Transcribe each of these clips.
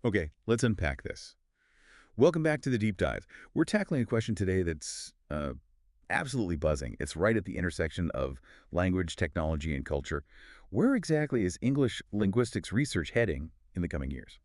Okay, let's unpack this. Welcome back to the deep dive. We're tackling a question today that's absolutely buzzing. It's right at the intersection of language, technology, and culture. Where exactly is English linguistics research heading in the coming years?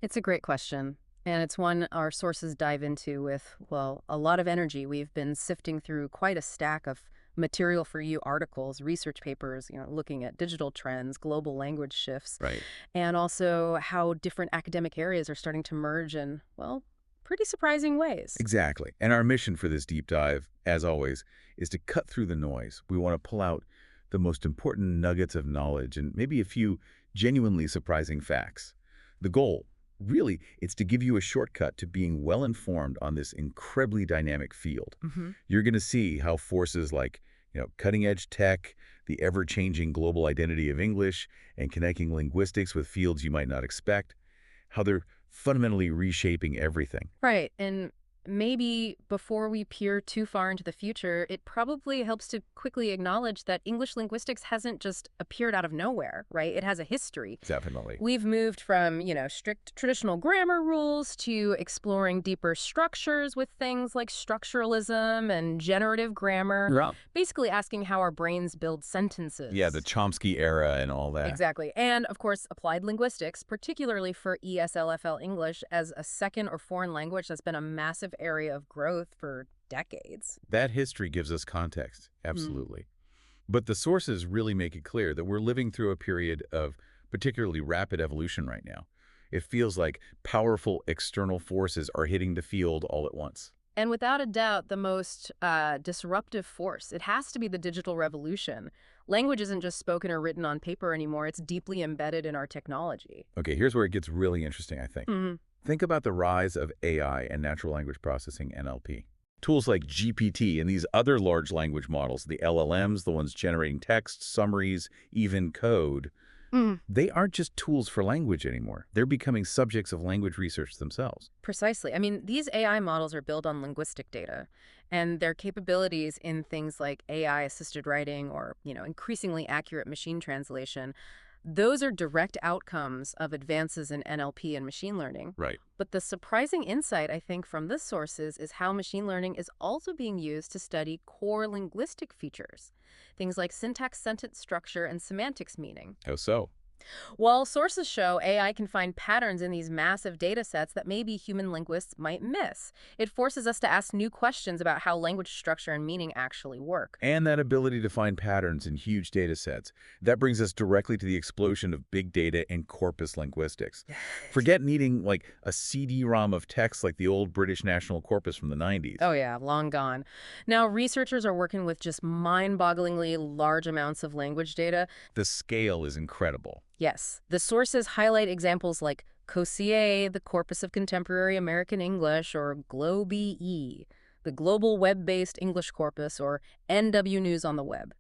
It's a great question. And it's one our sources dive into with, well, a lot of energy. We've been sifting through quite a stack of material for you articles, research papers, looking at digital trends, global language shifts, Right. and also how different academic areas are starting to merge in, well, pretty surprising ways. Exactly. And our mission for this deep dive, as always, is to cut through the noise. We want to pull out the most important nuggets of knowledge and maybe a few genuinely surprising facts. The goal, really, is to give you a shortcut to being well-informed on this incredibly dynamic field. Hmm. You're going to see how forces like, cutting-edge tech, the ever-changing global identity of English, and connecting linguistics with fields you might not expect, how they're fundamentally reshaping everything. Right. And maybe before we peer too far into the future, it probably helps to quickly acknowledge that English linguistics hasn't just appeared out of nowhere, right? It has a history. Definitely. We've moved from, strict traditional grammar rules to exploring deeper structures with things like structuralism and generative grammar, Yeah. basically asking how our brains build Yeah, the sentences. Chomsky era and all that. Exactly. And of course, applied linguistics, particularly for ESLFL English as a second or foreign language, that's been a massive area of growth for decades. That history gives us context, Hmm. absolutely. But the sources really make it clear that we're living through a period of particularly rapid evolution right now. It feels like powerful external forces are hitting the field all at once. And without a doubt, the most disruptive force, it has to be the digital revolution. Language isn't just spoken or written on paper anymore, it's deeply embedded in our technology. Okay, here's where it gets really interesting, I think. Mhm. Think about the rise of AI and natural language processing, NLP. Tools like GPT and these other large language models, the LLMs, the ones generating text, summaries, even code, they aren't just tools for language anymore. They're becoming subjects of language research themselves. Precisely. I mean, these AI models are built on linguistic data, and their capabilities in things like AI assisted writing or, increasingly accurate machine translation, those are direct outcomes of advances in NLP and machine learning. Right. But the surprising insight, I think, from this sources is how machine learning is also being used to study core linguistic features, things like syntax, sentence structure, and semantics meaning. How so? While sources show AI can find patterns in these massive data sets that maybe human linguists might miss, it forces us to ask new questions about how language structure and meaning actually work. And that ability to find patterns in huge data sets. That brings us directly to the explosion of big data and corpus linguistics. Forget needing like a CD-ROM of text like the old British National Corpus from the 90s. Oh, yeah, long gone. Now, researchers are working with just mind bogglingly large amounts of language data. The scale is incredible. Yes, the sources highlight examples like COSIE, the Corpus of Contemporary American English, or GlobeE, the Global Web-Based English Corpus, or NW News on the Web.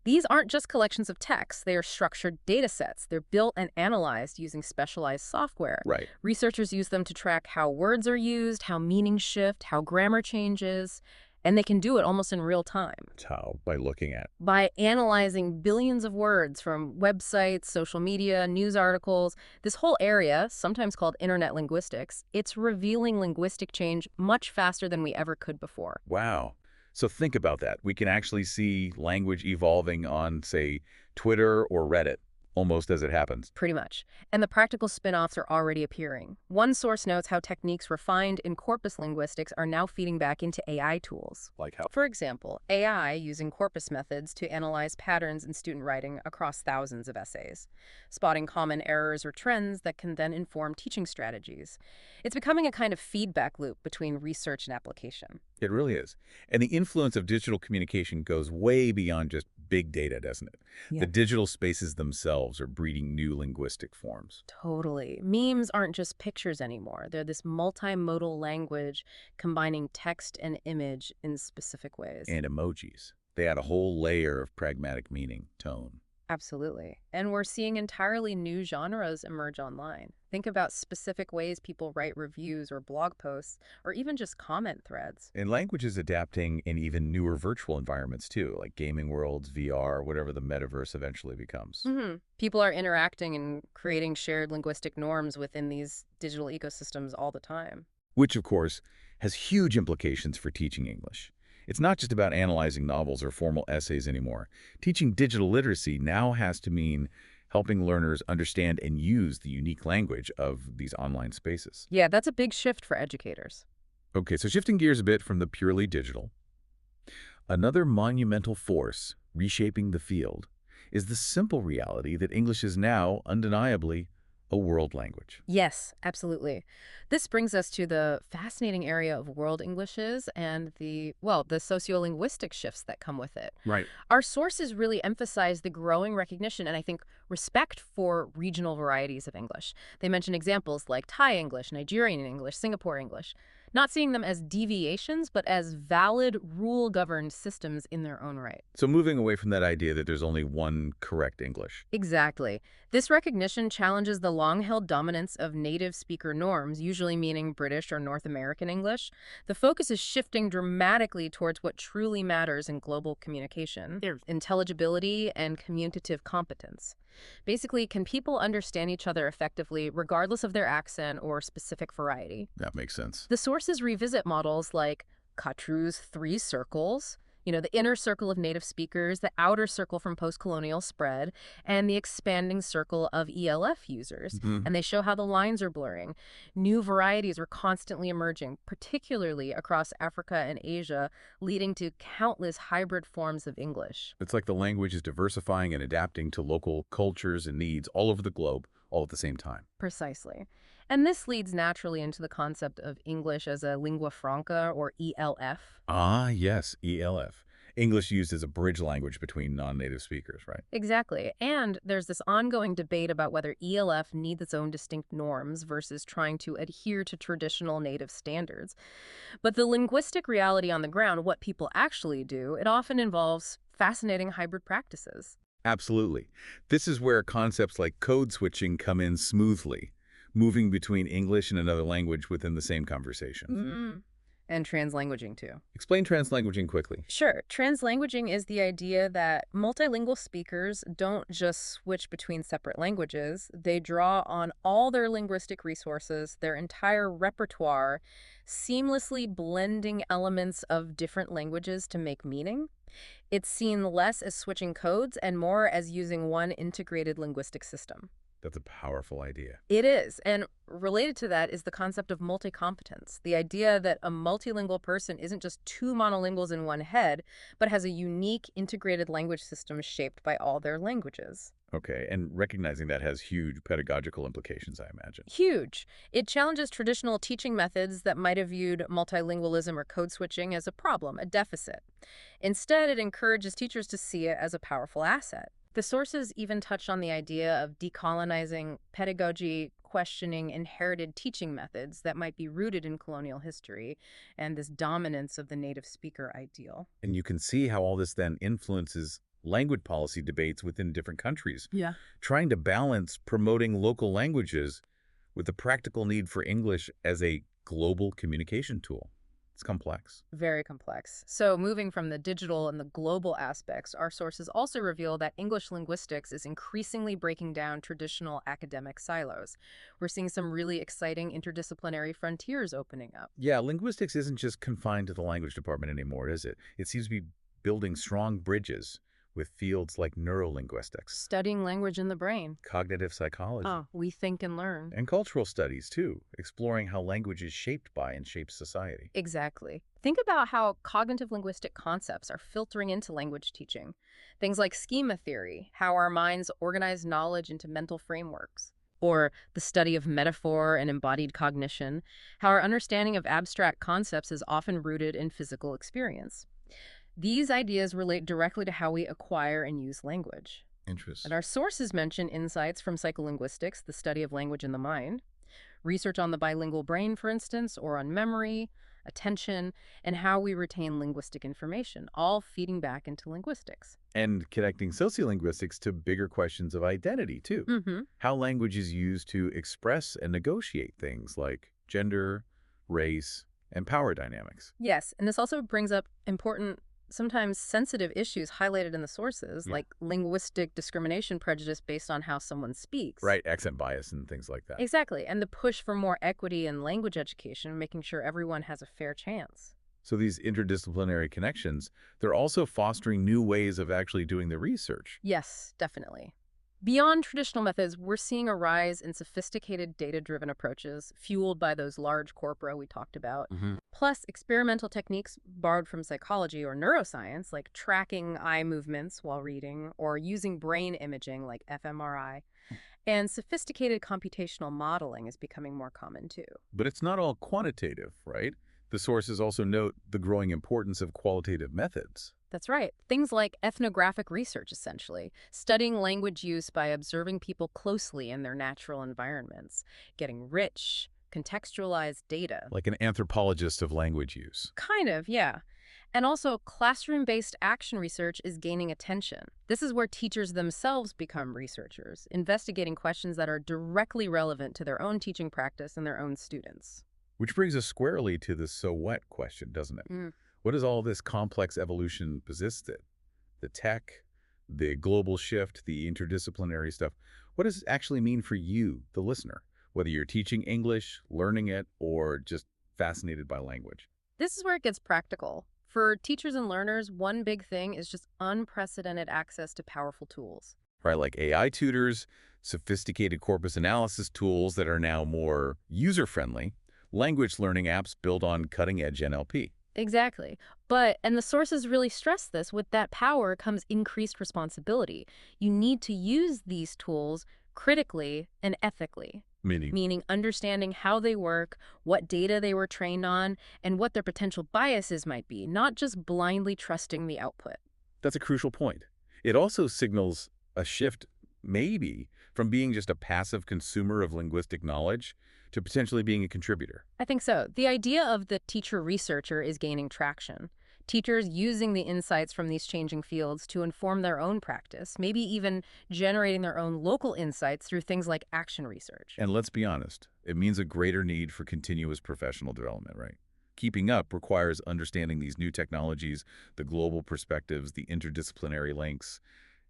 These aren't just collections of text, they are structured data sets. They're built and analyzed using specialized software. Right. Researchers use them to track how words are used, how meanings shift, how grammar changes, and they can do it almost in real time How? By looking at. by analyzing billions of words from websites, social media, news articles. This whole area, sometimes called internet linguistics, it's revealing linguistic change much faster than we ever could before. Wow. So think about that. We can actually see language evolving on, say, Twitter or Reddit, almost as it happens. Pretty much. And the practical spin-offs are already appearing. One source notes how techniques refined in corpus linguistics are now feeding back into AI tools. Like how? For example, AI using corpus methods to analyze patterns in student writing across thousands of essays, spotting common errors or trends that can then inform teaching strategies. It's becoming a kind of feedback loop between research and application. It really is. And the influence of digital communication goes way beyond just big data, doesn't it? The Yeah. digital spaces themselves are breeding new linguistic forms. Totally. Memes aren't just pictures anymore. They're this multimodal language combining text and image in specific ways. And emojis. They add a whole layer of pragmatic meaning, tone. Absolutely. And we're seeing entirely new genres emerge online. Think about specific ways people write reviews or blog posts, or even just comment threads. And language is adapting in even newer virtual environments too, like gaming worlds, VR, whatever the metaverse eventually becomes. People are interacting and creating shared linguistic norms within these digital ecosystems all the time. Which, of course, has huge implications for teaching English. It's not just about analyzing novels or formal essays anymore. Teaching digital literacy now has to mean helping learners understand and use the unique language of these online spaces. Yeah, that's a big shift for educators. Okay, so shifting gears a bit from the purely digital, another monumental force reshaping the field is the simple reality that English is now, undeniably, a world language. Yes, absolutely. This brings us to the fascinating area of world Englishes and the sociolinguistic shifts that come with it. Right. Our sources really emphasize the growing recognition and I think respect for regional varieties of English. They mention examples like Thai English, Nigerian English, Singapore English, not seeing them as deviations, but as valid rule-governed systems in their own right. So moving away from that idea that there's only one correct English. Exactly. This recognition challenges the long-held dominance of native speaker norms, usually meaning British or North American English. The focus is shifting dramatically towards what truly matters in global communication, intelligibility and communicative competence. Basically, can people understand each other effectively regardless of their accent or specific variety? That makes sense. The sources revisit models like Catru's three circles, the inner circle of native speakers, the outer circle from post-colonial spread, and the expanding circle of ELF users. And they show how the lines are blurring. New varieties are constantly emerging, particularly across Africa and Asia, leading to countless hybrid forms of English. It's like the language is diversifying and adapting to local cultures and needs all over the globe, all at the same time. Precisely. And this leads naturally into the concept of English as a lingua franca, or ELF. Ah, yes, ELF. English used as a bridge language between non-native speakers, right? Exactly. And there's this ongoing debate about whether ELF needs its own distinct norms versus trying to adhere to traditional native standards. But the linguistic reality on the ground, what people actually do, it often involves fascinating hybrid practices. Absolutely. This is where concepts like code switching come in smoothly, moving between English and another language within the same conversation. And translanguaging, too. Explain translanguaging quickly. Sure. Translanguaging is the idea that multilingual speakers don't just switch between separate languages. They draw on all their linguistic resources, their entire repertoire, seamlessly blending elements of different languages to make meaning. It's seen less as switching codes and more as using one integrated linguistic system. That's a powerful idea. It is. And related to that is the concept of multi-competence, the idea that a multilingual person isn't just two monolinguals in one head, but has a unique integrated language system shaped by all their languages. Okay, and recognizing that has huge pedagogical implications, I imagine. Huge. It challenges traditional teaching methods that might have viewed multilingualism or code switching as a problem, a deficit. Instead, it encourages teachers to see it as a powerful asset. The sources even touch on the idea of decolonizing pedagogy, questioning inherited teaching methods that might be rooted in colonial history and this dominance of the native speaker ideal. And you can see how all this then influences language policy debates within different countries. Yeah. Trying to balance promoting local languages with the practical need for English as a global communication tool. It's complex. Very complex. So moving from the digital and the global aspects, our sources also reveal that English linguistics is increasingly breaking down traditional academic silos. We're seeing some really exciting interdisciplinary frontiers opening up. Yeah, linguistics isn't just confined to the language department anymore, is it? It seems to be building strong bridges with fields like neurolinguistics, Studying language in the brain. cognitive psychology, We think and learn. and cultural studies, too, exploring how language is shaped by and shapes society. Exactly. Think about how cognitive linguistic concepts are filtering into language teaching. Things like schema theory, how our minds organize knowledge into mental frameworks. Or the study of metaphor and embodied cognition, how our understanding of abstract concepts is often rooted in physical experience. These ideas relate directly to how we acquire and use language. Interesting. And our sources mention insights from psycholinguistics, the study of language in the mind, research on the bilingual brain, for instance, or on memory, attention, and how we retain linguistic information, all feeding back into linguistics. And connecting sociolinguistics to bigger questions of identity, too. How language is used to express and negotiate things like gender, race, and power dynamics. Yes, and this also brings up important, sometimes sensitive issues highlighted in the sources, like linguistic discrimination prejudice based on how someone speaks. Right, accent bias and things like that. Exactly, and the push for more equity in language education, making sure everyone has a fair chance. So these interdisciplinary connections, they're also fostering new ways of actually doing the research. Yes, definitely. Beyond traditional methods, we're seeing a rise in sophisticated data-driven approaches fueled by those large corpora we talked about, plus experimental techniques borrowed from psychology or neuroscience, like tracking eye movements while reading or using brain imaging like fMRI. And sophisticated computational modeling is becoming more common too. But it's not all quantitative, right? The sources also note the growing importance of qualitative methods. That's right. Things like ethnographic research, essentially, studying language use by observing people closely in their natural environments, getting rich, contextualized data. Like an anthropologist of language use. Kind of, yeah. And also, classroom-based action research is gaining attention. This is where teachers themselves become researchers, investigating questions that are directly relevant to their own teaching practice and their own students. Which brings us squarely to the so what question, doesn't it? What does all this complex evolution persist in? The tech, the global shift, the interdisciplinary stuff. What does it actually mean for you, the listener, whether you're teaching English, learning it, or just fascinated by language? This is where it gets practical. For teachers and learners, one big thing is just unprecedented access to powerful tools. Right, like AI tutors, sophisticated corpus analysis tools that are now more user-friendly, language learning apps built on cutting-edge NLP. Exactly. And the sources really stress this, with that power comes increased responsibility. You need to use these tools critically and ethically. Meaning understanding how they work, what data they were trained on, and what their potential biases might be, not just blindly trusting the output. That's a crucial point. It also signals a shift, maybe, from being just a passive consumer of linguistic knowledge to potentially being a contributor. I think so. The idea of the teacher-researcher is gaining traction. Teachers using the insights from these changing fields to inform their own practice, maybe even generating their own local insights through things like action research. And let's be honest, it means a greater need for continuous professional development, right? Keeping up requires understanding these new technologies, the global perspectives, the interdisciplinary links.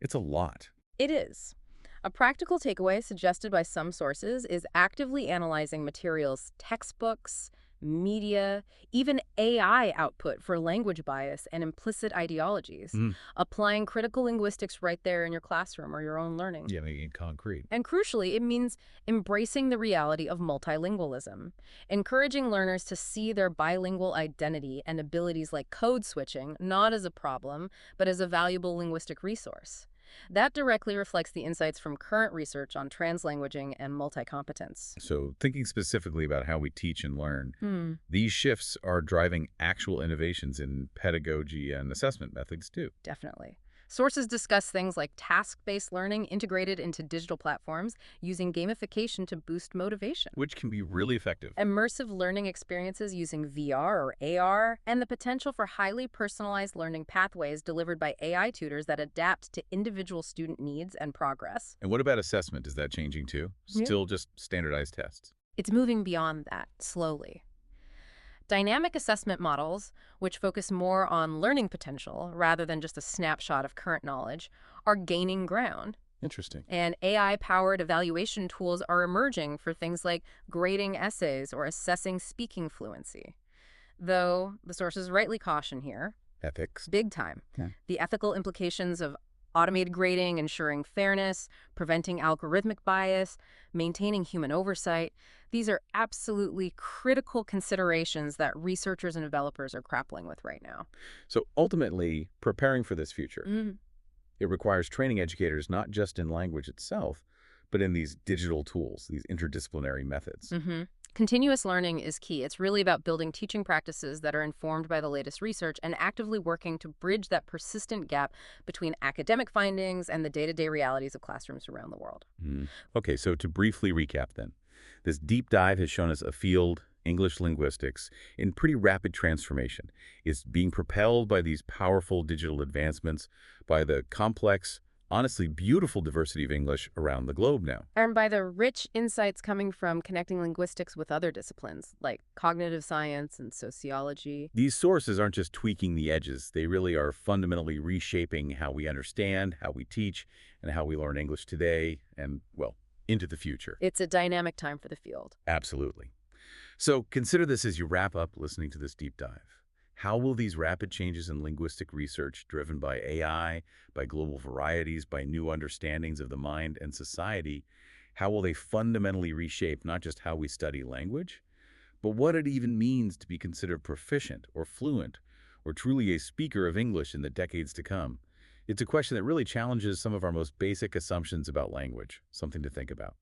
It's a lot. It is. A practical takeaway suggested by some sources is actively analyzing materials, textbooks, media, even AI output for language bias and implicit ideologies, applying critical linguistics right there in your classroom or your own learning. Yeah, making it concrete. And crucially, it means embracing the reality of multilingualism, encouraging learners to see their bilingual identity and abilities like code switching not as a problem, but as a valuable linguistic resource. That directly reflects the insights from current research on translanguaging and multi-competence. So thinking specifically about how we teach and learn, these shifts are driving actual innovations in pedagogy and assessment methods too. Definitely. Sources discuss things like task-based learning integrated into digital platforms, using gamification to boost motivation. Which can be really effective. Immersive learning experiences using VR or AR, and the potential for highly personalized learning pathways delivered by AI tutors that adapt to individual student needs and progress. And what about assessment? Is that changing too? Still just standardized tests? It's moving beyond that, slowly. Dynamic assessment models, which focus more on learning potential rather than just a snapshot of current knowledge, are gaining ground. Interesting. And AI-powered evaluation tools are emerging for things like grading essays or assessing speaking fluency. Though the sources rightly caution here. Ethics. Big time. Yeah. The ethical implications of automated grading, ensuring fairness, preventing algorithmic bias, maintaining human oversight. These are absolutely critical considerations that researchers and developers are grappling with right now. So ultimately, preparing for this future, it requires training educators not just in language itself, but in these digital tools, these interdisciplinary methods. Continuous learning is key. It's really about building teaching practices that are informed by the latest research and actively working to bridge that persistent gap between academic findings and the day-to-day realities of classrooms around the world. Okay, so to briefly recap then, this deep dive has shown us a field English linguistics, in pretty rapid transformation. It's being propelled by these powerful digital advancements, by the complex, honestly beautiful diversity of English around the globe now. And by the rich insights coming from connecting linguistics with other disciplines, like cognitive science and sociology. These sources aren't just tweaking the edges. They really are fundamentally reshaping how we understand, how we teach, and how we learn English today and, well, into the future. It's a dynamic time for the field. Absolutely. So consider this as you wrap up listening to this deep dive. How will these rapid changes in linguistic research, driven by AI, by global varieties, by new understandings of the mind and society, how will they fundamentally reshape not just how we study language, but what it even means to be considered proficient or fluent or truly a speaker of English in the decades to come? It's a question that really challenges some of our most basic assumptions about language, something to think about.